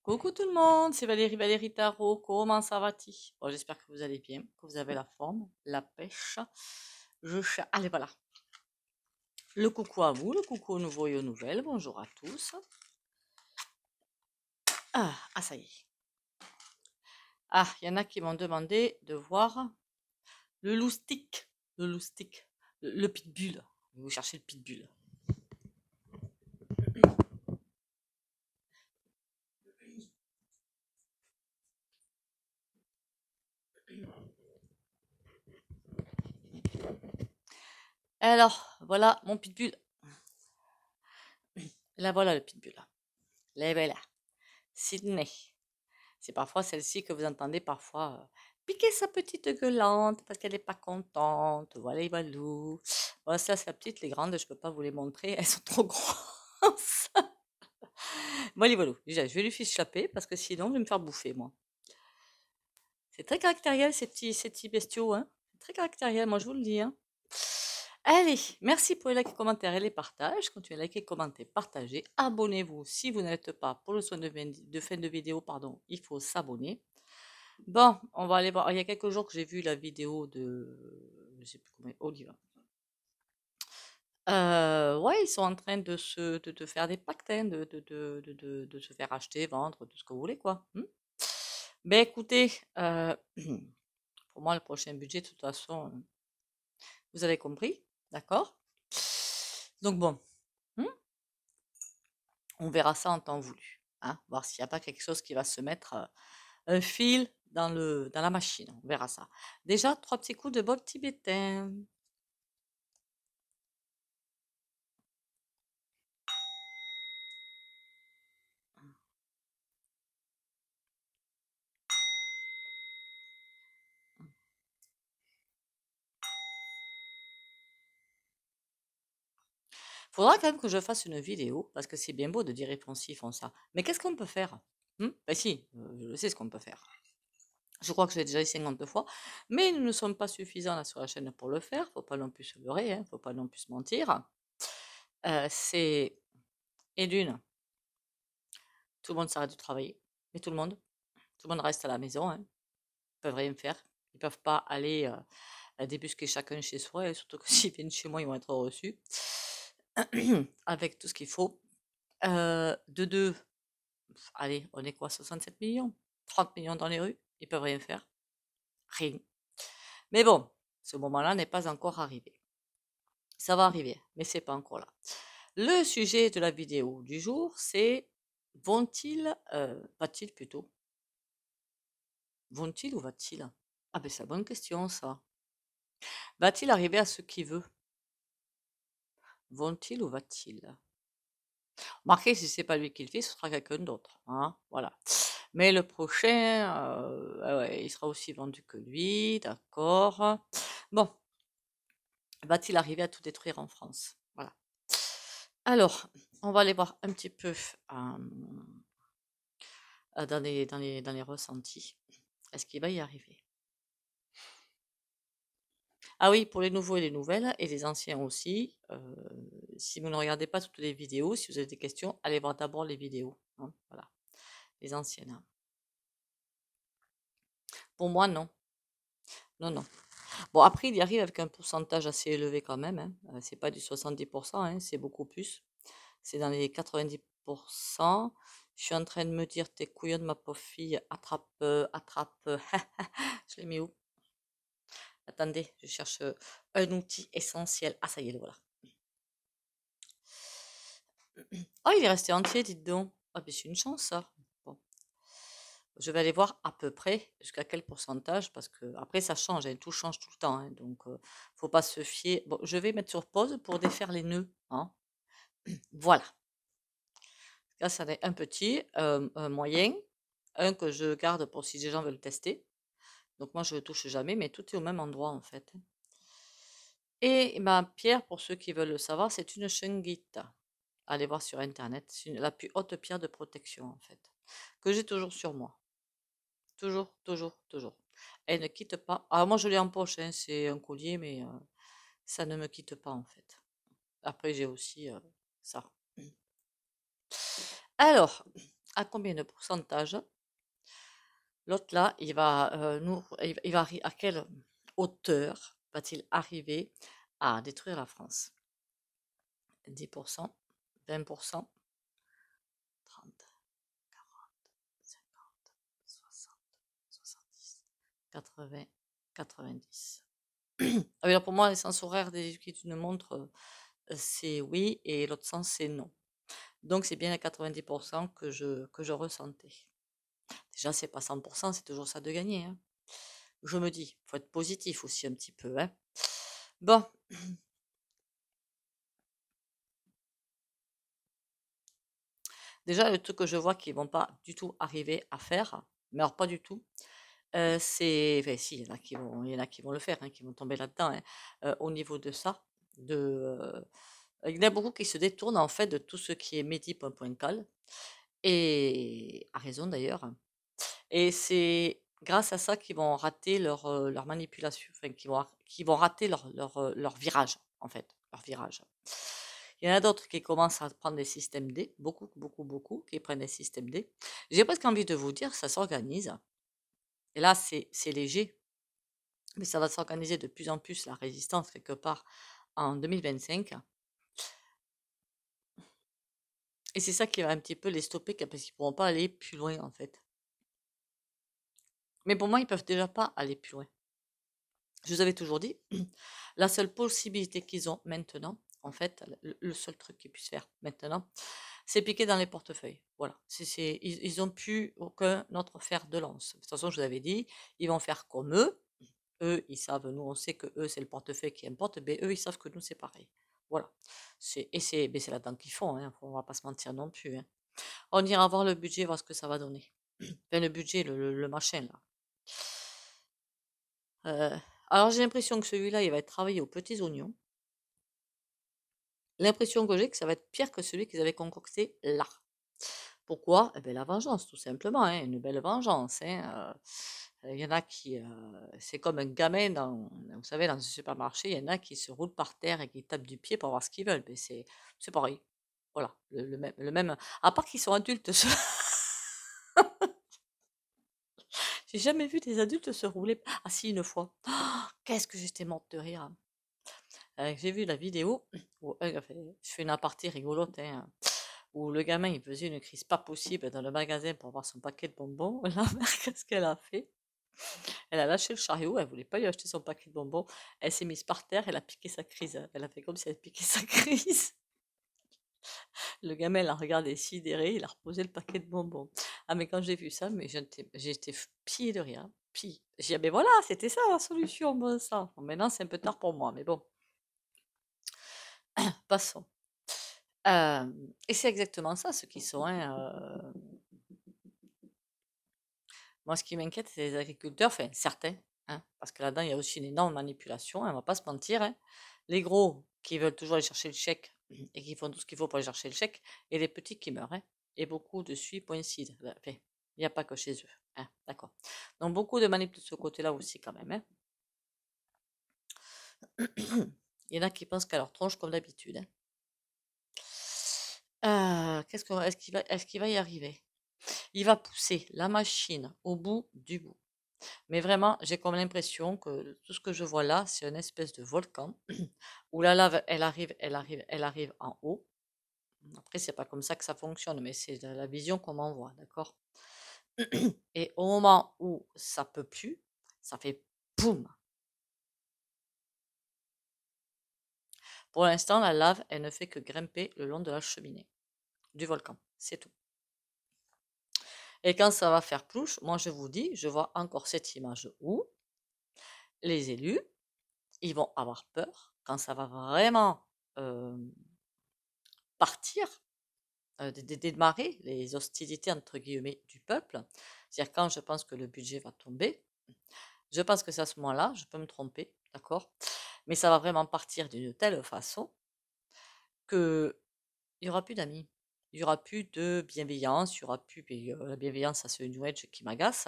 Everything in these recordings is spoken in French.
Coucou tout le monde, c'est Valérie Tarot. Comment ça va-t-il? Bon, j'espère que vous allez bien, que vous avez la forme, la pêche. Allez, voilà. Le coucou à vous, le coucou aux nouveaux et aux nouvelles. Bonjour à tous. Ça y est. Il y en a qui m'ont demandé de voir le loustic. Le loustic. Le pitbull. Vous cherchez le pitbull. Alors, voilà mon pitbull. Là, voilà le pitbull. Là, là. Sydney. C'est parfois celle-ci que vous entendez parfois piquer sa petite gueulante parce qu'elle n'est pas contente. Voilà, Ivalou. Voilà, ça, c'est la petite. Les grandes, je peux pas vous les montrer. Elles sont trop grosses. Voilà, Ivalou. Déjà, je vais lui fiche chaper parce que sinon, je vais me faire bouffer, moi. C'est très caractériel, ces petits bestiaux. Hein. C'est très caractériel, moi, je vous le dis. Hein. Allez, merci pour les likes, commentaires et les partages. Continuez à liker, commenter, partager. Abonnez-vous si vous n'êtes pas pour le soin de fin de vidéo. Pardon, il faut s'abonner. Bon, on va aller voir. Il y a quelques jours que j'ai vu la vidéo de, je sais plus comment, Oliva. Ouais, ils sont en train de faire des pactes, hein, de se faire acheter, vendre, tout ce que vous voulez, quoi. Ben écoutez, pour moi, le prochain budget, de toute façon, vous avez compris, d'accord? Donc bon, hmm, on verra ça en temps voulu, hein, voir s'il n'y a pas quelque chose qui va se mettre, un fil dans la machine. On verra ça. Déjà, 3 petits coups de bol tibétain. Faudra quand même que je fasse une vidéo, parce que c'est bien beau de dire les Français font ça. Mais qu'est-ce qu'on peut faire? Ben si, je sais ce qu'on peut faire. Je crois que je l'ai déjà dit 50 fois, mais nous ne sommes pas suffisants là sur la chaîne pour le faire. Faut pas non plus se leurrer, hein, faut pas non plus se mentir. C'est et d'une, tout le monde s'arrête de travailler, mais tout le monde reste à la maison, hein, ils peuvent rien faire, ils peuvent pas aller débusquer chacun chez soi, et surtout que s'ils viennent chez moi, ils vont être reçus avec tout ce qu'il faut. De deux, allez, on est quoi, 67 millions? 30 millions dans les rues, ils peuvent rien faire. Rien. Mais bon, ce moment-là n'est pas encore arrivé. Ça va arriver, mais c'est pas encore là. Le sujet de la vidéo du jour, c'est va-t-il plutôt, vont-ils ou va-t-il? Ah ben c'est la bonne question ça. Va-t-il arriver à ce qu'il veut? Vont-ils ou va-t-il? Marquez, si c'est pas lui qui le fait, ce sera quelqu'un d'autre, hein, voilà. Mais le prochain, ouais, il sera aussi vendu que lui, d'accord. Bon, va-t-il arriver à tout détruire en France? Voilà. Alors, on va aller voir un petit peu dans les ressentis. Est-ce qu'il va y arriver? Ah oui, pour les nouveaux et les nouvelles, et les anciens aussi, si vous ne regardez pas toutes les vidéos, si vous avez des questions, allez voir d'abord les vidéos, hein, voilà, les anciennes. Hein. Pour moi, non. Non, non. Bon, après, il y arrive avec un pourcentage assez élevé quand même. Hein. C'est pas du 70%, hein, c'est beaucoup plus. C'est dans les 90%. Je suis en train de me dire, t'es couillonne, ma pauvre fille, attrape, attrape. Je l'ai mis où? Attendez, je cherche un outil essentiel. Ah, ça y est, le voilà. Oh, il est resté entier, dites donc. Ah, ben c'est une chance, ça. Bon. Je vais aller voir à peu près jusqu'à quel pourcentage, parce que après ça change, hein, tout change tout le temps, hein, donc faut pas se fier. Bon, je vais mettre sur pause pour défaire les nœuds, hein. Voilà. Là, ça en est un petit, un moyen, un que je garde pour si des gens veulent tester. Donc moi, je ne touche jamais, mais tout est au même endroit en fait. Et ma pierre, pour ceux qui veulent le savoir, c'est une shungite. Allez voir sur internet, c'est la plus haute pierre de protection en fait, que j'ai toujours sur moi. Toujours, toujours, toujours. Elle ne quitte pas. Alors moi je l'ai en poche, hein, c'est un collier, mais ça ne me quitte pas en fait. Après j'ai aussi ça. Alors, à combien de pourcentage l'autre là, à quelle hauteur va-t-il arriver à détruire la France? 10%, 20%, 30, 40, 50, 60, 70, 80, 90. Ah oui, alors pour moi, les sens horaires des aiguilles d'une montre, c'est oui, et l'autre sens, c'est non. Donc, c'est bien à 90% que je ressentais. Déjà, c'est pas 100%, c'est toujours ça de gagner, hein. Je me dis, faut être positif aussi un petit peu, hein. Bon, déjà, le truc que je vois qu'ils vont pas du tout arriver à faire, mais alors pas du tout, c'est, enfin, si, il y en a qui vont le faire, hein, qui vont tomber là-dedans, hein, au niveau de ça, il y en a beaucoup qui se détournent en fait de tout ce qui est Medi.call, et à raison d'ailleurs. Et c'est grâce à ça qu'ils vont rater leur manipulation, enfin, qu'ils vont rater leur virage, en fait, leur virage. Il y en a d'autres qui commencent à prendre des systèmes D, beaucoup, beaucoup, beaucoup, qui prennent des systèmes D. J'ai presque envie de vous dire, ça s'organise. Et là, c'est léger, mais ça va s'organiser de plus en plus, la résistance, quelque part, en 2025. Et c'est ça qui va un petit peu les stopper, parce qu'ils ne pourront pas aller plus loin, en fait. Mais pour moi, ils peuvent déjà pas aller plus loin. Je vous avais toujours dit, la seule possibilité qu'ils ont maintenant, en fait, le seul truc qu'ils puissent faire maintenant, c'est piquer dans les portefeuilles. Voilà. Ils ont plus aucun autre fer de lance. De toute façon, je vous avais dit, ils vont faire comme eux. Eux, ils savent, nous, on sait que eux, c'est le portefeuille qui importe, mais eux, ils savent que nous, c'est pareil. Voilà. Mais c'est là-dedans qu'ils font, hein, on va pas se mentir non plus, hein. On ira voir le budget, voir ce que ça va donner. Enfin, le budget, le machin, là. Alors, j'ai l'impression que celui-là, il va être travaillé aux petits oignons. L'impression que j'ai que ça va être pire que celui qu'ils avaient concocté là. Pourquoi? Eh bien, la vengeance, tout simplement, hein, une belle vengeance, hein. Il y en a qui, c'est comme un gamin vous savez, dans un supermarché, il y en a qui se roulent par terre et qui tapent du pied pour voir ce qu'ils veulent. Mais c'est pareil. Voilà, le même. À part qu'ils sont adultes. J'ai jamais vu des adultes se rouler. Ah si, une fois. Oh, qu'est-ce que j'étais morte de rire. J'ai vu la vidéo où, enfin, je fais une aparté rigolote, hein, où le gamin il faisait une crise pas possible dans le magasin pour avoir son paquet de bonbons. La mère, qu'est-ce qu'elle a fait? Elle a lâché le chariot, elle voulait pas lui acheter son paquet de bonbons. Elle s'est mise par terre, elle a piqué sa crise. Elle a fait comme si elle piquait sa crise. Le gamin l'a regardé sidéré, il a reposé le paquet de bonbons. Ah, mais quand j'ai vu ça, mais j'étais pied de rire. Pied. J'ai dit, ah, ben voilà, c'était ça la solution, bon sang. Bon, maintenant, c'est un peu tard pour moi, mais bon, passons. Et c'est exactement ça, ceux qui sont, hein, moi, ce qui m'inquiète, c'est les agriculteurs, enfin certains, hein, parce que là-dedans, il y a aussi une énorme manipulation, hein, on va pas se mentir, hein. Les gros qui veulent toujours aller chercher le chèque et qui font tout ce qu'il faut pour aller chercher le chèque, et les petits qui meurent, hein. Et beaucoup de coïncident. Enfin, il n'y a pas que chez eux, hein, d'accord. Donc beaucoup de manip de ce côté-là aussi quand même, hein. Il y en a qui pensent qu'à leur tronche comme d'habitude, hein. Est-ce qu'il va y arriver? Il va pousser la machine au bout du bout. Mais vraiment, j'ai comme l'impression que tout ce que je vois là, c'est une espèce de volcan où la lave, elle arrive, elle arrive, elle arrive en haut. Après, c'est pas comme ça que ça fonctionne, mais c'est la vision qu'on m'envoie, d'accord? Et au moment où ça peut plus, ça fait boum. Pour l'instant, la lave, elle ne fait que grimper le long de la cheminée du volcan. C'est tout. Et quand ça va faire plouche, moi je vous dis, je vois encore cette image où les élus, ils vont avoir peur quand ça va vraiment euh, partir, démarrer les hostilités entre guillemets du peuple. C'est-à-dire quand je pense que le budget va tomber, je pense que c'est à ce moment-là, je peux me tromper, d'accord? Mais ça va vraiment partir d'une telle façon que il y aura plus d'amis. Il y aura plus de bienveillance, il y aura plus, la bienveillance, ça c'est une wedge qui m'agace.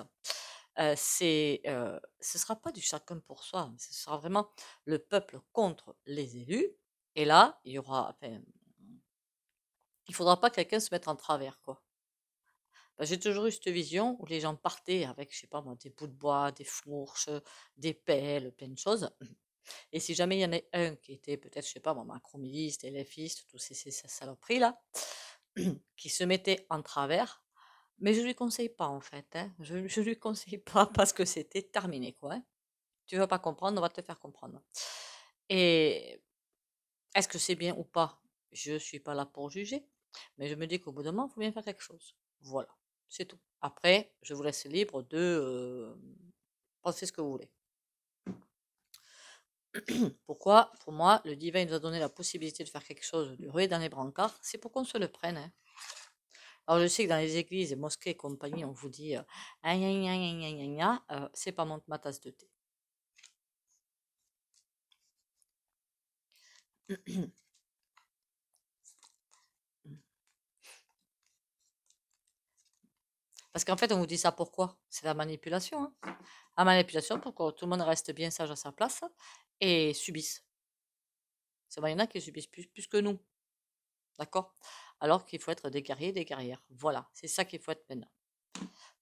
Ce sera pas du chacun pour soi, ce sera vraiment le peuple contre les élus. Et là, il y aura, enfin, il faudra pas que quelqu'un se mette en travers, quoi. J'ai toujours eu cette vision où les gens partaient avec, je sais pas moi, des bouts de bois, des fourches, des pelles, plein de choses. Et si jamais il y en a un qui était peut-être, je sais pas moi, macromilliste, LFiste, tous ces saloperies là, qui se mettait en travers, mais je lui conseille pas en fait, hein. Je lui conseille pas parce que c'était terminé quoi, hein. Tu veux pas comprendre, on va te faire comprendre. Et est-ce que c'est bien ou pas? Je suis pas là pour juger, mais je me dis qu'au bout d'un moment, il faut bien faire quelque chose. Voilà, c'est tout. Après, je vous laisse libre de penser ce que vous voulez. Pourquoi? Pour moi, le divin nous a donné la possibilité de faire quelque chose, de ruer dans les brancards, c'est pour qu'on se le prenne, hein. Alors je sais que dans les églises, les mosquées et compagnie, on vous dit ah, gna, gna, gna, gna, gna, gna, c'est pas ma tasse de thé. Parce qu'en fait, on vous dit ça pourquoi? C'est la manipulation, hein. La manipulation pour que tout le monde reste bien sage à sa place et subisse. Ça va, il y en a qui subissent plus que nous, d'accord? Alors qu'il faut être des guerriers, des guerrières. Voilà, c'est ça qu'il faut être maintenant.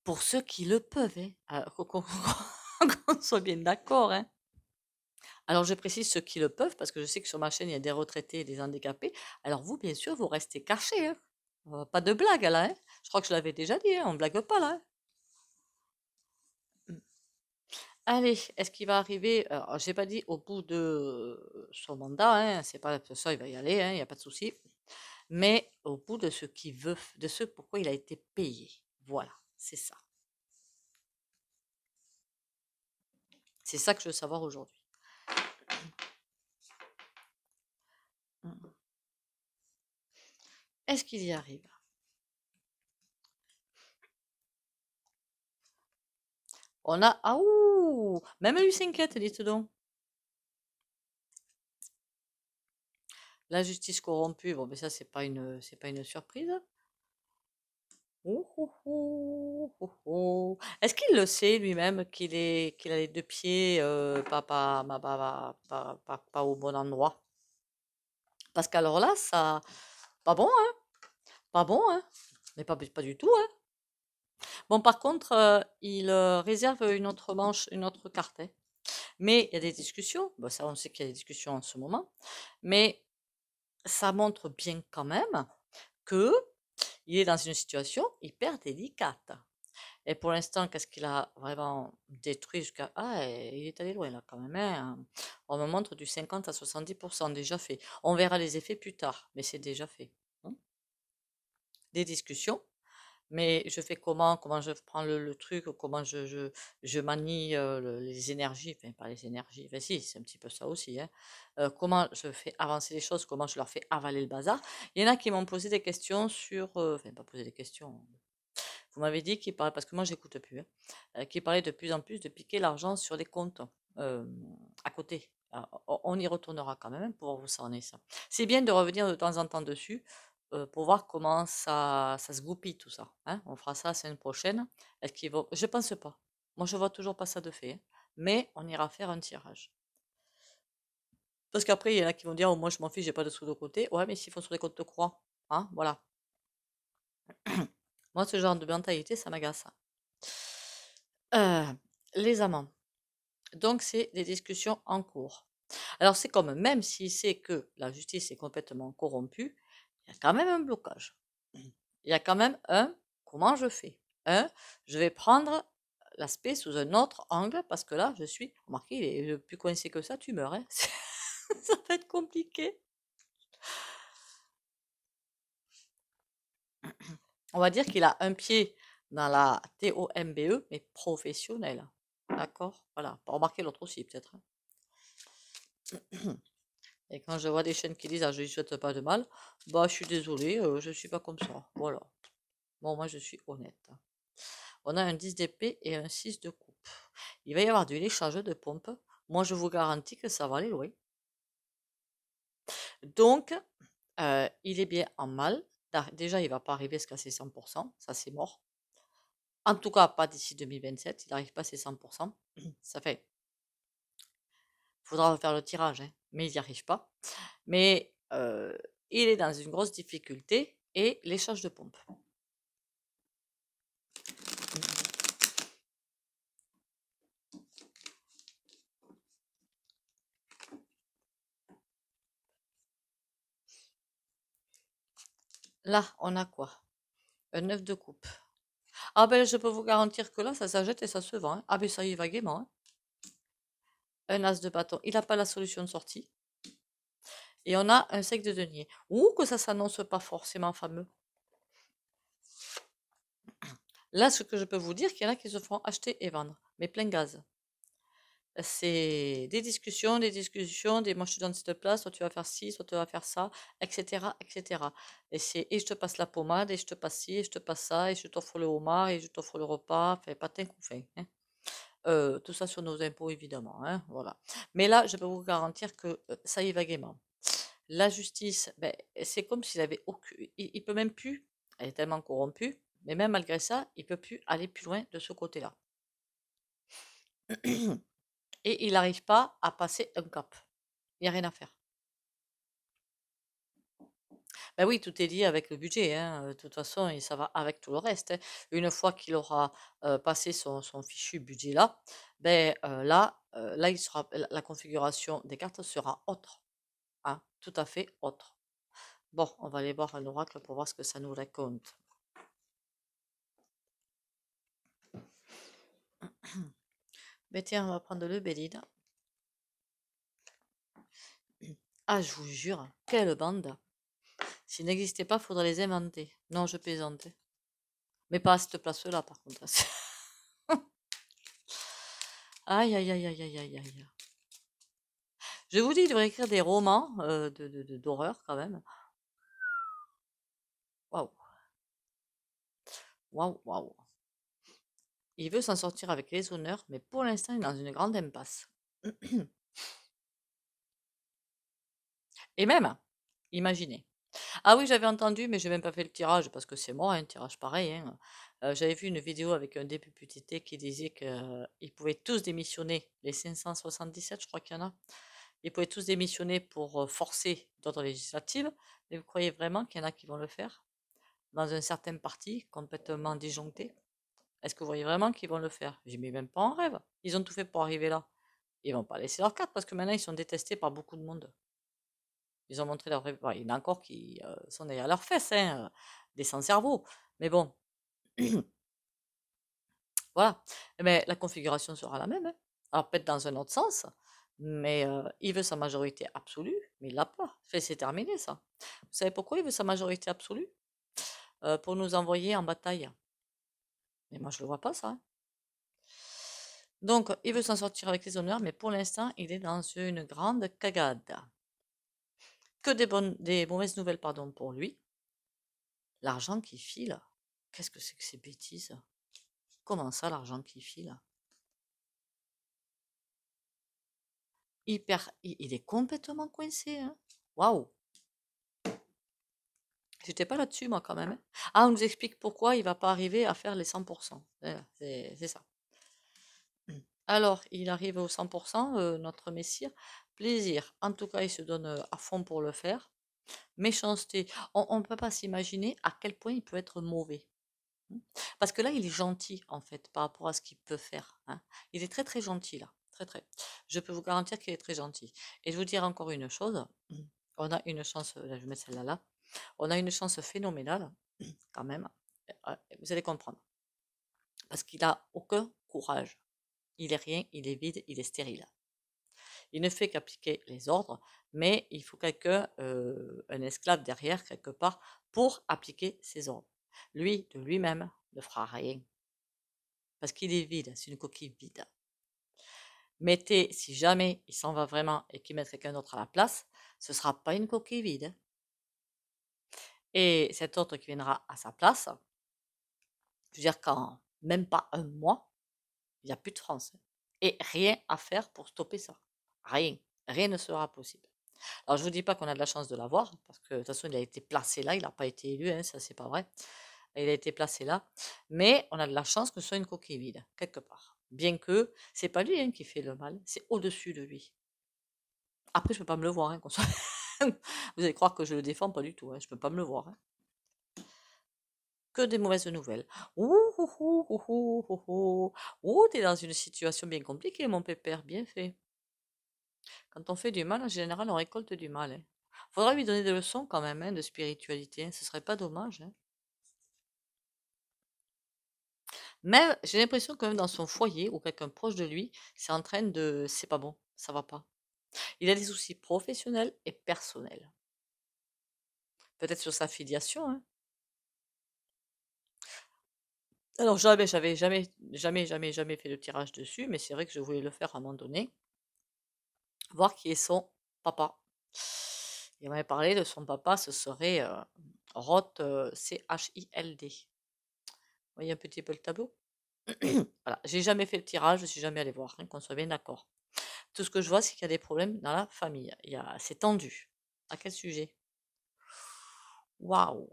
Pour ceux qui le peuvent, hein. Qu'on soit bien d'accord, hein. Alors je précise ceux qui le peuvent, parce que je sais que sur ma chaîne, il y a des retraités et des handicapés. Alors vous, bien sûr, vous restez cachés, hein. Pas de blague là, hein. Je crois que je l'avais déjà dit, hein. On ne blague pas là, hein. Allez, est-ce qu'il va arriver, alors j'ai pas dit au bout de son mandat, hein, c'est pas ça, il va y aller, hein, il y a pas de souci, mais au bout de ce qu'il veut, de ce pourquoi il a été payé. Voilà, c'est ça. C'est ça que je veux savoir aujourd'hui. Est-ce qu'il y arrive? On a, ah ouh, même lui s'inquiète, dites donc. La justice corrompue, bon, mais ça c'est pas une surprise. Ouh, ouh, ouh, ouh, ouh. Est-ce qu'il le sait lui-même qu'il a les deux pieds pas au bon endroit? Parce qu'alors là, ça, pas bon, hein? Pas bon, hein? Mais pas du tout, hein? Bon, par contre, il réserve une autre manche, une autre carte, hein. Mais il y a des discussions. Bon, ça, on sait qu'il y a des discussions en ce moment. Mais ça montre bien quand même que il est dans une situation hyper délicate. Et pour l'instant, qu'est-ce qu'il a vraiment détruit jusqu'à... Ah, il est allé loin là quand même, hein. On me montre du 50 à 70% déjà fait. On verra les effets plus tard, mais c'est déjà fait, hein. Des discussions, mais je fais comment je prends le truc, comment je manie les énergies, enfin pas les énergies, enfin si, c'est un petit peu ça aussi, hein. Comment je fais avancer les choses, comment je leur fais avaler le bazar. Il y en a qui m'ont posé des questions sur... enfin, pas posé des questions. Vous m'avez dit qu'il parlait, parce que moi j'écoute plus, hein, qu'il parlait de plus en plus de piquer l'argent sur des comptes euh, à côté. Alors, on y retournera quand même hein, pour vous ça en est ça. C'est bien de revenir de temps en temps dessus pour voir comment ça se goupille tout ça, hein. On fera ça la semaine prochaine. Est-ce qu'il va... Je pense pas. Moi je vois toujours pas ça de fait, hein. Mais on ira faire un tirage. Parce qu'après, il y en a qui vont dire, oh, moi je m'en fiche, j'ai pas de sous de côté. Ouais, mais s'ils font sur des comptes de croix, hein, voilà. Moi, ce genre de mentalité, ça m'agace. Euh, les amants. Donc, c'est des discussions en cours. Alors, c'est comme, même s'il sait que la justice est complètement corrompue, il y a quand même un blocage. Il y a quand même un, comment je fais? Je vais prendre l'aspect sous un autre angle parce que là, je suis, remarquez, il est plus coincé que ça, tu meurs, hein. Ça va être compliqué. On va dire qu'il a un pied dans la TOMBE, mais professionnelle. D'accord? Voilà. Remarquez l'autre aussi, peut-être, hein. Et quand je vois des chaînes qui disent ah, je lui souhaite pas de mal, bah je suis désolée, je suis pas comme ça. Voilà. Bon, moi je suis honnête. On a un 10 d'épée et un 6 de coupe. Il va y avoir du léchage de pompe. Moi je vous garantis que ça va aller loin. Donc, il est bien en mal. Déjà, il va pas arriver à se casser 100%, ça c'est mort. En tout cas, pas d'ici 2027, il n'arrive pas à ses 100%. Ça fait, faudra refaire le tirage, hein, mais il n'y arrive pas. Mais il est dans une grosse difficulté et l'échange de pompe. Là, on a quoi? Un 9 de coupe. Ah ben, je peux vous garantir que là, ça s'achète et ça se vend, hein. Ah ben, ça y va gaiement, hein. Un as de bâton. Il n'a pas la solution de sortie. Et on a un 5 de denier. Ou que ça s'annonce pas forcément fameux. Là, ce que je peux vous dire, qu'il y en a qui se font acheter et vendre. Mais plein gaz. C'est des discussions, des moi je te donne cette place, soit tu vas faire ci, soit tu vas faire ça, etc., etc. Et c'est et je te passe la pommade, et je te passe ci, et je te passe ça, et je t'offre le homard, et je t'offre le repas, enfin, patin couffin, hein. Tout ça sur nos impôts, évidemment, hein, voilà. Mais là, je peux vous garantir que ça y va gaiement. La justice, ben, c'est comme s'il avait aucun. Il peut même plus, elle est tellement corrompue, mais même malgré ça, il peut plus aller plus loin de ce côté-là. Et il n'arrive pas à passer un cap. Il n'y a rien à faire. Ben oui, tout est lié avec le budget, hein. De toute façon, et ça va avec tout le reste, hein. Une fois qu'il aura passé son fichu budget là, ben là, la configuration des cartes sera autre, hein, tout à fait autre. Bon, on va aller voir un oracle pour voir ce que ça nous raconte. Mais tiens, on va prendre le Bélide. Ah, je vous jure, quelle bande! S'ils n'existaient pas, faudrait les inventer. Non, je plaisante. Mais pas à cette place-là, par contre. Aïe, aïe, aïe, aïe, aïe, aïe, aïe. Je vous dis, il devrait écrire des romans d'horreur quand même. Waouh, waouh, waouh. Il veut s'en sortir avec les honneurs, mais pour l'instant, il est dans une grande impasse. Et même, imaginez. Ah oui, j'avais entendu, mais j'ai même pas fait le tirage parce que c'est moi, un tirage pareil, hein. J'avais vu une vidéo avec un député qui disait qu'ils pouvaient tous démissionner, les 577, je crois qu'il y en a. Ils pouvaient tous démissionner pour forcer d'autres législatives. Mais vous croyez vraiment qu'il y en a qui vont le faire dans un certain parti complètement disjoncté? Est-ce que vous voyez vraiment qu'ils vont le faire? J'ai mis même pas en rêve. Ils ont tout fait pour arriver là. Ils vont pas laisser leur carte parce que maintenant ils sont détestés par beaucoup de monde. Ils ont montré leur vrai. Bon, il y en a encore qui sont derrière leurs fesses, hein, des sans-cerveau. Mais bon, voilà. Mais la configuration sera la même, hein. Alors peut-être dans un autre sens, mais il veut sa majorité absolue, mais il l'a pas. Fait, c'est terminé ça. Vous savez pourquoi il veut sa majorité absolue? Pour nous envoyer en bataille. Mais moi je le vois pas ça, hein. Donc il veut s'en sortir avec les honneurs, mais pour l'instant il est dans une grande cagade. Que des mauvaises nouvelles, pardon, pour lui. L'argent qui file. Qu'est-ce que c'est que ces bêtises? Comment ça, l'argent qui file? Il est complètement coincé, hein. Waouh! J'étais pas là-dessus, moi, quand même, hein. Ah, on nous explique pourquoi il va pas arriver à faire les 100%. C'est ça. Alors, il arrive au 100%, notre messire. Plaisir. En tout cas, il se donne à fond pour le faire. Méchanceté. On ne peut pas s'imaginer à quel point il peut être mauvais. Parce que là, il est gentil, en fait, par rapport à ce qu'il peut faire, hein. Il est très, très gentil, là. Très, très. Je peux vous garantir qu'il est très gentil. Et je vous dire encore une chose. On a une chance, là, je vais mettre celle-là là. On a une chance phénoménale, quand même. Vous allez comprendre. Parce qu'il a aucun courage. Il est rien, il est vide, il est stérile. Il ne fait qu'appliquer les ordres, mais il faut quelqu'un, un esclave derrière, quelque part, pour appliquer ses ordres. Lui, de lui-même, ne fera rien. Parce qu'il est vide, c'est une coquille vide. Mettez, si jamais il s'en va vraiment et qu'il met quelqu'un d'autre à la place, ce ne sera pas une coquille vide. Et cet autre qui viendra à sa place, je veux dire qu'en même pas un mois, il n'y a plus de France. Et rien à faire pour stopper ça. Rien. Rien ne sera possible. Alors, je ne vous dis pas qu'on a de la chance de l'avoir, parce que de toute façon, il a été placé là, il n'a pas été élu, hein, ça, c'est pas vrai. Il a été placé là. Mais on a de la chance que ce soit une coquille vide, quelque part. Bien que c'est pas lui, hein, qui fait le mal, c'est au-dessus de lui. Après, je peux pas me le voir, hein, Vous allez croire que je le défends, pas du tout, hein, je peux pas me le voir, hein. Que des mauvaises nouvelles. Ouh, ouh, ouh, ouh, ouh, ouh, ouh. Ouh, t'es dans une situation bien compliquée, mon pépère, bien fait. Quand on fait du mal, en général, on récolte du mal, hein. Faudra lui donner des leçons quand même, hein, de spiritualité. Ce serait pas dommage, hein. Même, j'ai l'impression que même dans son foyer ou quelqu'un proche de lui, c'est en train de, c'est pas bon, ça va pas. Il a des soucis professionnels et personnels. Peut-être sur sa filiation, hein. Alors jamais, j'avais jamais fait de tirage dessus, mais c'est vrai que je voulais le faire à un moment donné, voir qui est son papa. Il m'avait parlé de son papa, ce serait Roth, Child. Vous voyez un petit peu le tableau? Voilà, j'ai jamais fait le tirage, je suis jamais allée voir, hein, qu'on soit bien d'accord. Tout ce que je vois, c'est qu'il y a des problèmes dans la famille. C'est tendu. À quel sujet? Waouh,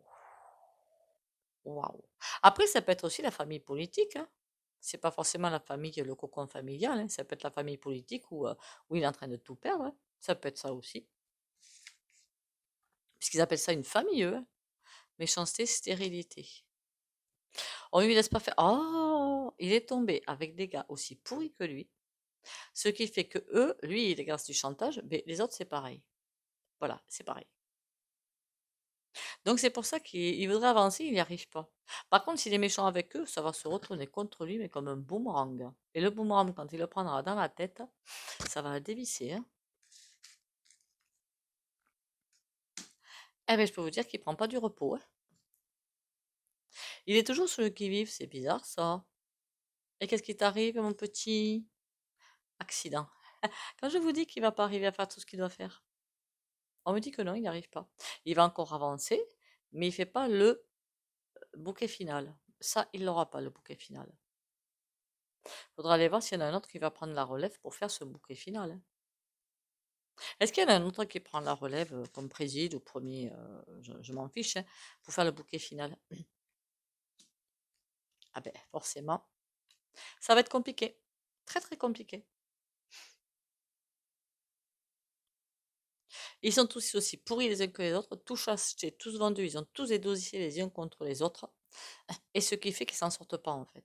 waouh. Après, ça peut être aussi la famille politique, hein. C'est pas forcément la famille, le cocon familial, hein. Ça peut être la famille politique où il est en train de tout perdre, hein. Ça peut être ça aussi. Puisqu'ils appellent ça une famille, eux, hein. Méchanceté, stérilité. On lui laisse pas faire. Oh, il est tombé avec des gars aussi pourris que lui. Ce qui fait que eux, lui, il exerce du chantage, mais les autres, c'est pareil. Voilà, c'est pareil. Donc c'est pour ça qu'il voudrait avancer, il n'y arrive pas. Par contre, s'il est méchant avec eux, ça va se retourner contre lui, mais comme un boomerang. Et le boomerang, quand il le prendra dans la tête, ça va le dévisser, hein. Eh bien, je peux vous dire qu'il prend pas du repos, hein. Il est toujours sur le qui-vive, c'est bizarre ça. Et qu'est-ce qui t'arrive, mon petit accident? Quand je vous dis qu'il va pas arriver à faire tout ce qu'il doit faire, on me dit que non, il n'y arrive pas. Il va encore avancer, mais il fait pas le bouquet final. Ça, il l'aura pas, le bouquet final. Faudra aller voir s'il y en a un autre qui va prendre la relève pour faire ce bouquet final, hein. Est-ce qu'il y en a un autre qui prend la relève comme préside ou premier, je m'en fiche, hein, pour faire le bouquet final? Ah ben, forcément, ça va être compliqué. Très très compliqué. Ils sont tous aussi pourris les uns que les autres, tous achetés, tous vendus, ils ont tous des dossiers les uns contre les autres. Et ce qui fait qu'ils s'en sortent pas en fait.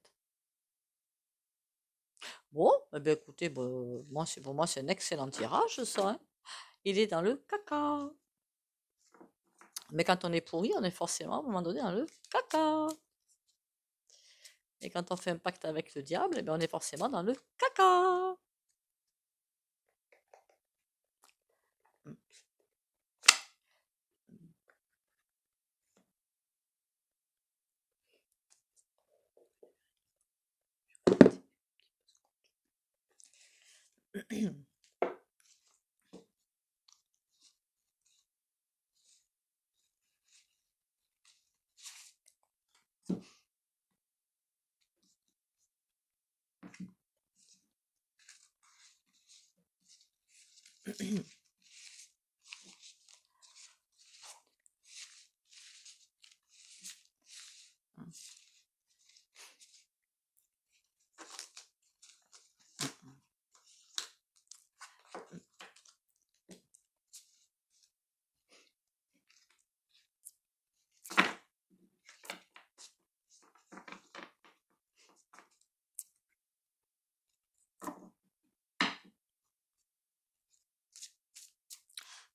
Bon, eh ben écoutez, pour moi c'est un excellent tirage ça, hein. Il est dans le caca. Mais quand on est pourri, on est forcément à un moment donné dans le caca. Et quand on fait un pacte avec le diable, eh ben on est forcément dans le caca.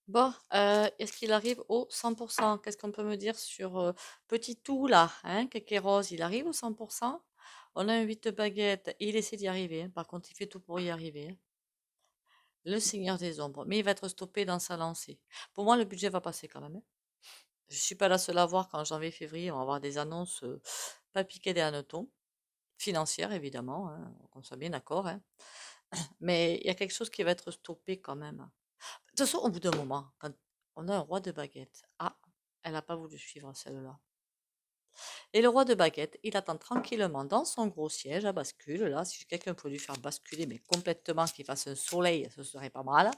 Bon, est-ce qu'il arrive au 100%? Qu'est-ce qu'on peut me dire sur petit tout là, hein, Kéké Rose, il arrive au 100%? On a un 8 de baguette, il essaie d'y arriver, hein. Par contre, il fait tout pour y arriver, hein. Le Seigneur des Ombres, mais il va être stoppé dans sa lancée. Pour moi, le budget va passer quand même, hein. Je suis pas la seule à voir qu'en janvier, février, on va avoir des annonces pas piquées des hannetons, financières évidemment, hein, qu'on soit bien d'accord, hein. Mais il y a quelque chose qui va être stoppé quand même. De toute façon, au bout d'un moment, quand on a un roi de baguette, ah, elle n'a pas voulu suivre celle-là. Et le roi de baguette, il attend tranquillement dans son gros siège à bascule, là, si quelqu'un peut lui faire basculer, mais complètement, qu'il fasse un soleil, ce serait pas mal.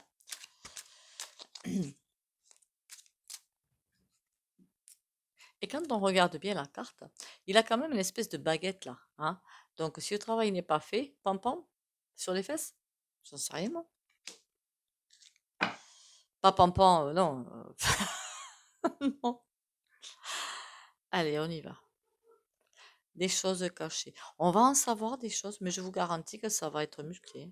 Et quand on regarde bien la carte, il a quand même une espèce de baguette là, hein. Donc si le travail n'est pas fait, pam pam, sur les fesses, j'en sais rien moi. Pas pam pam, non. Non. Allez, on y va. Des choses cachées. On va en savoir des choses, mais je vous garantis que ça va être musclé.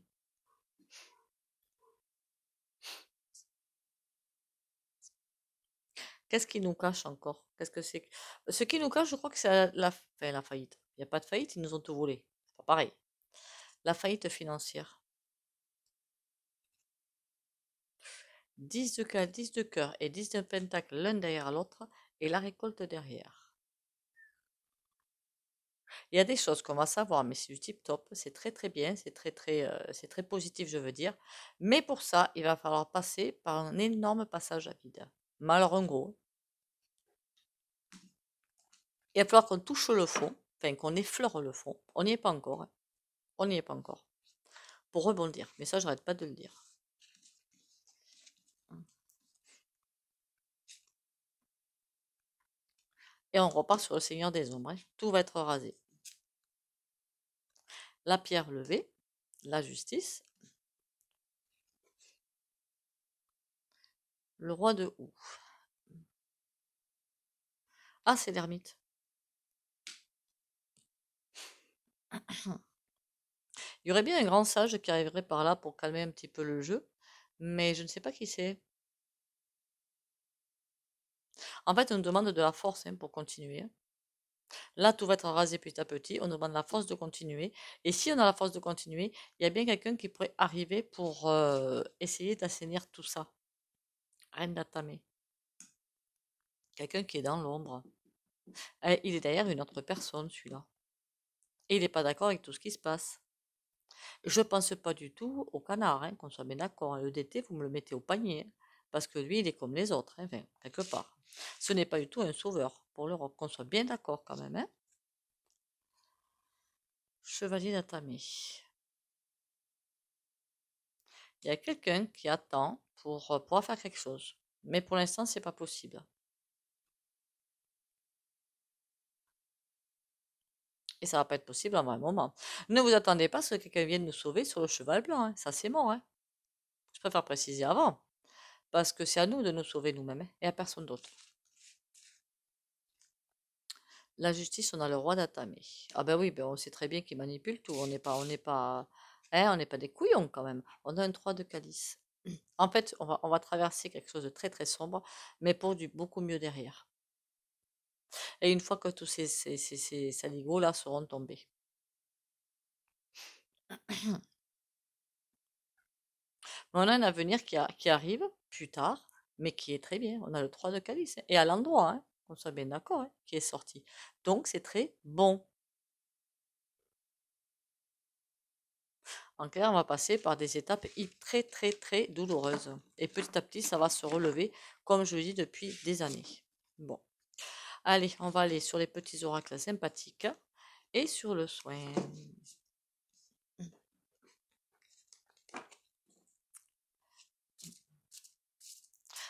Qu'est-ce qui nous cache encore? Qu'est-ce que c'est? Ce qui nous cache, je crois que c'est enfin, la faillite. Il n'y a pas de faillite, ils nous ont tout volé. C'est pas pareil. La faillite financière. 10 de cœur, 10 de cœur et 10 de pentacle l'un derrière l'autre et la récolte derrière. Il y a des choses qu'on va savoir, mais c'est du tip top, c'est très très bien, c'est très positif, je veux dire. Mais pour ça, il va falloir passer par un énorme passage à vide. Mais alors, en gros, il va falloir qu'on touche le fond, enfin qu'on effleure le fond. On n'y est pas encore, hein. On n'y est pas encore. Pour rebondir. Mais ça, j'arrête pas de le dire. Et on repart sur le Seigneur des Ombres, hein. Tout va être rasé. La pierre levée, la justice, le roi de houx. Ah, c'est l'ermite. Il y aurait bien un grand sage qui arriverait par là pour calmer un petit peu le jeu, mais je ne sais pas qui c'est. En fait, on nous demande de la force, hein, pour continuer, hein. Là, tout va être rasé petit à petit. On nous demande la force de continuer. Et si on a la force de continuer, il y a bien quelqu'un qui pourrait arriver pour essayer d'assainir tout ça. Reine d'Atamé. Quelqu'un qui est dans l'ombre. Il est d'ailleurs une autre personne, celui-là. Et il n'est pas d'accord avec tout ce qui se passe. Je pense pas du tout au canard, hein, qu'on soit bien d'accord, hein. Le DT, vous me le mettez au panier, hein, parce que lui, il est comme les autres, hein, enfin, quelque part. Ce n'est pas du tout un sauveur pour l'Europe, qu'on soit bien d'accord quand même, hein. Chevalier d'Atamé. Il y a quelqu'un qui attend pour pouvoir faire quelque chose. Mais pour l'instant, c'est pas possible. Et ça va pas être possible avant un moment. Ne vous attendez pas à ce que quelqu'un vienne nous sauver sur le cheval blanc, hein. Ça, c'est mort, hein. Je préfère préciser avant. Parce que c'est à nous de nous sauver nous-mêmes, hein, et à personne d'autre. La justice, on a le roi d'Atamé. Ah ben oui, ben on sait très bien qu'il manipule tout. On n'est pas des couillons quand même. On a un 3 de calice. En fait, on va traverser quelque chose de très très sombre, mais pour du beaucoup mieux derrière. Et une fois que tous ces saligots là seront tombés. On a un avenir qui arrive plus tard, mais qui est très bien. On a le 3 de calice, hein, et à l'endroit, hein, on soit bien d'accord, hein, qui est sorti. Donc c'est très bon. En clair, on va passer par des étapes très très très douloureuses. Et petit à petit, ça va se relever, comme je le dis depuis des années. Bon, allez, on va aller sur les petits oracles sympathiques et sur le soin.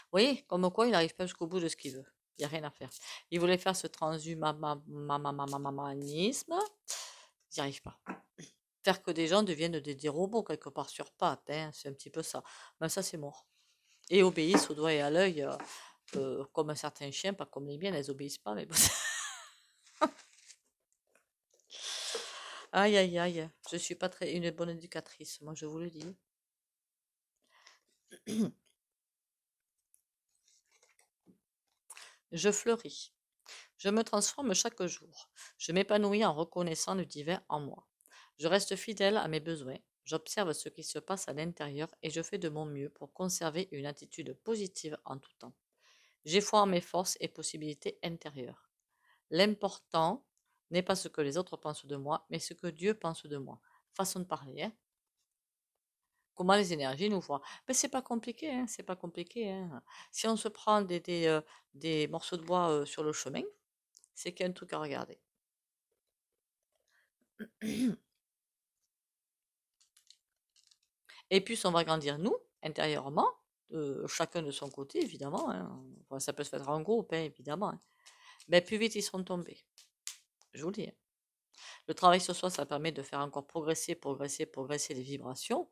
Vous voyez, comme quoi il n'arrive pas jusqu'au bout de ce qu'il veut. Il n'y a rien à faire. Il voulait faire ce transhumanisme. Il n'y arrive pas. Faire que des gens deviennent des robots quelque part sur pattes, hein, c'est un petit peu ça. Mais ça, c'est mort. Et obéissent au doigt et à l'œil, comme un certain chien, pas comme les miennes, elles obéissent pas, mais bon. Aïe, aïe, aïe. Je suis pas très une bonne éducatrice, moi, je vous le dis. Je fleuris. Je me transforme chaque jour. Je m'épanouis en reconnaissant le divin en moi. Je reste fidèle à mes besoins. J'observe ce qui se passe à l'intérieur et je fais de mon mieux pour conserver une attitude positive en tout temps. J'ai foi en mes forces et possibilités intérieures. L'important n'est pas ce que les autres pensent de moi, mais ce que Dieu pense de moi. Façon de parler, hein. Comment les énergies nous voient. Mais c'est pas compliqué, hein, c'est pas compliqué, hein. Si on se prend des morceaux de bois sur le chemin, c'est qu'il y a un truc à regarder. Et puis on va grandir, nous, intérieurement, chacun de son côté, évidemment, hein. Enfin, ça peut se faire en groupe, hein, évidemment, hein. Mais plus vite ils seront tombés. Je vous le dis, hein. Le travail sur soi, ça permet de faire encore progresser les vibrations.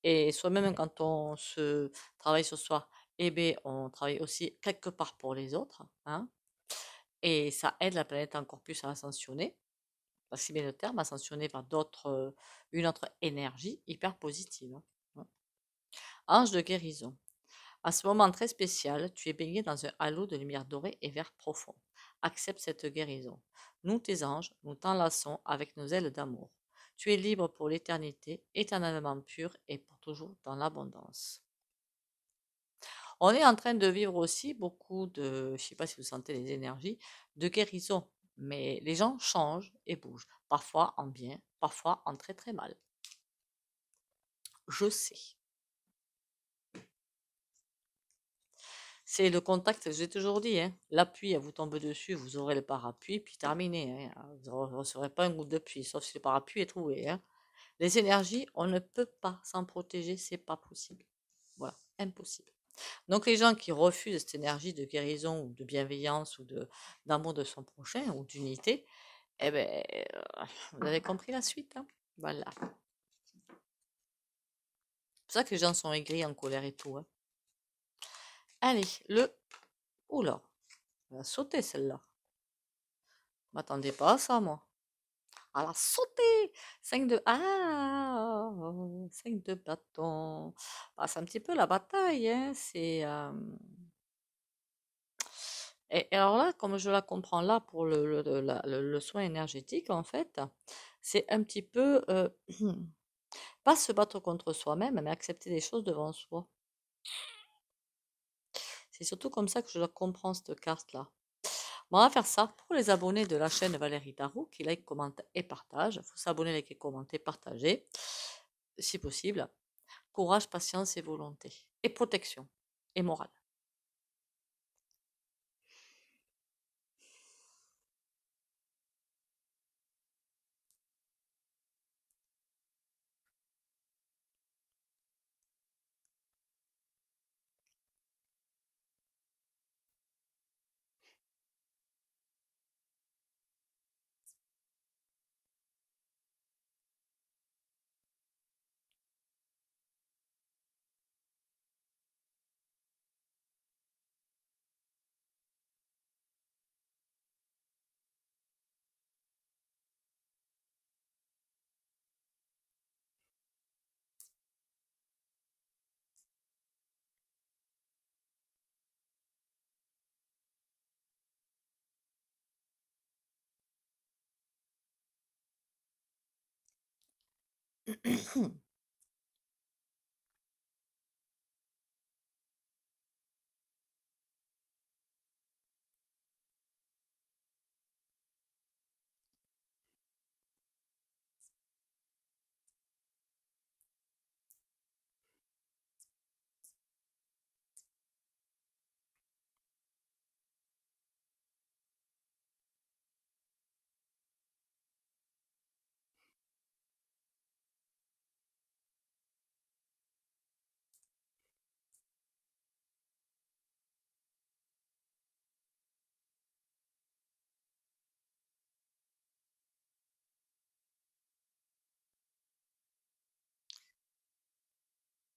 Et soi-même, quand on se travaille sur soi, eh bien, on travaille aussi quelque part pour les autres, hein. Et ça aide la planète encore plus à ascensionner. Parce que c'est bien le terme, ascensionner vers une autre énergie hyper positive, hein. Ange de guérison. À ce moment très spécial, tu es baigné dans un halo de lumière dorée et vert profond. Accepte cette guérison. Nous, tes anges, nous t'enlaçons avec nos ailes d'amour. Tu es libre pour l'éternité, éternellement pur et pour toujours dans l'abondance. On est en train de vivre aussi beaucoup de, je ne sais pas si vous sentez les énergies, de guérison. Mais les gens changent et bougent, parfois en bien, parfois en très très mal. Je sais. C'est le contact, j'ai toujours dit, hein. L'appui, elle vous tombe dessus, vous aurez le parapluie, puis terminé, hein. Vous ne recevrez pas un goutte de pluie, sauf si le parapluie est trouvé, hein. Les énergies, on ne peut pas s'en protéger, c'est pas possible. Voilà, impossible. Donc les gens qui refusent cette énergie de guérison ou de bienveillance ou d'amour de son prochain ou d'unité, eh ben, vous avez compris la suite, hein. Voilà. C'est pour ça que les gens sont aigris, en colère et tout, hein. Allez, Oula, elle a sauté celle-là. Je m'attendais pas à ça, moi. Elle a sauté 5 de... Ah 5 de bâton. Bah, c'est un petit peu la bataille, hein. Et alors là, comme je la comprends là pour le soin énergétique, en fait, c'est un petit peu... pas se battre contre soi-même, mais accepter des choses devant soi. C'est surtout comme ça que je la comprends, cette carte-là. Bon, on va faire ça pour les abonnés de la chaîne Valérie Darou, qui like, commente et partage. Il faut s'abonner, liker, commenter, partager, si possible. Courage, patience et volonté. Et protection. Et morale.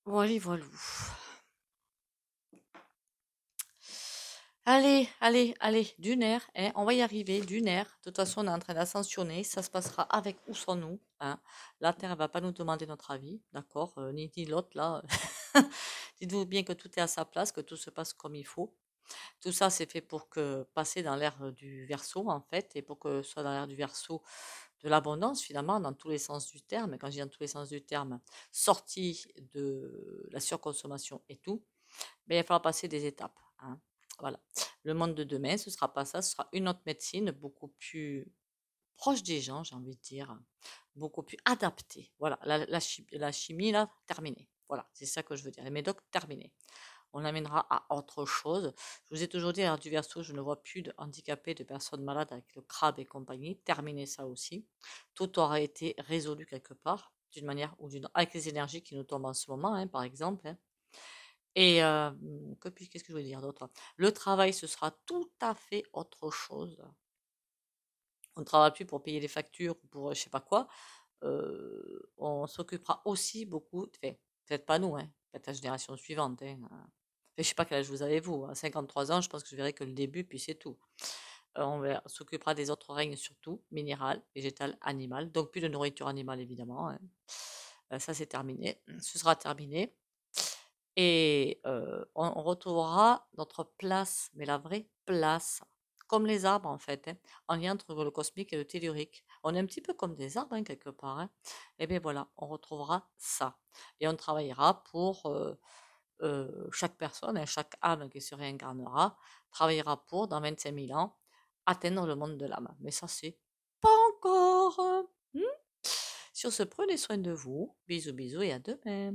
Voilà, voilà. Allez, allez, allez, d'une air, hein, on va y arriver, d'une air. De toute façon, on est en train d'ascensionner, ça se passera avec ou sans nous, hein. La Terre, elle va pas nous demander notre avis, d'accord, ni l'autre, là. Dites-vous bien que tout est à sa place, que tout se passe comme il faut. Tout ça, c'est fait pour que passer dans l'ère du Verseau, en fait, et pour que ce soit dans l'ère du Verseau de l'abondance, finalement, dans tous les sens du terme. Et quand je dis dans tous les sens du terme, sortie de la surconsommation et tout, mais il va falloir passer des étapes, hein. Voilà. Le monde de demain, ce sera pas ça, ce sera une autre médecine beaucoup plus proche des gens, j'ai envie de dire, beaucoup plus adaptée. Voilà, la chimie, là, terminée. Voilà, c'est ça que je veux dire. Les médocs, terminés. On amènera à autre chose. Je vous ai toujours dit, à l'heure du Verseau, je ne vois plus de handicapés, de personnes malades avec le crabe et compagnie. Terminez ça aussi. Tout aura été résolu quelque part, d'une manière ou d'une autre, avec les énergies qui nous tombent en ce moment, hein, par exemple, hein. Et qu'est-ce que je voulais dire d'autre? Le travail, ce sera tout à fait autre chose. On ne travaille plus pour payer les factures ou pour je sais pas quoi. On s'occupera aussi beaucoup, enfin, peut-être pas nous, hein, peut-être la génération suivante, hein. Je sais pas quel âge vous avez vous. À 53 ans, je pense que je verrai que le début, puis c'est tout. On s'occupera des autres règnes surtout, minéral, végétal, animal. Donc plus de nourriture animale évidemment, hein. Ça c'est terminé. Ce sera terminé. Et on retrouvera notre place, mais la vraie place, comme les arbres en fait, hein, en lien entre le cosmique et le tellurique. On est un petit peu comme des arbres hein, quelque part. Hein. Et bien voilà, on retrouvera ça. Et on travaillera pour chaque personne, hein, chaque âme qui se réincarnera, travaillera pour, dans 25 000 ans, atteindre le monde de l'âme. Mais ça, c'est pas encore. Sur ce, prenez soin de vous. Bisous, bisous et à demain.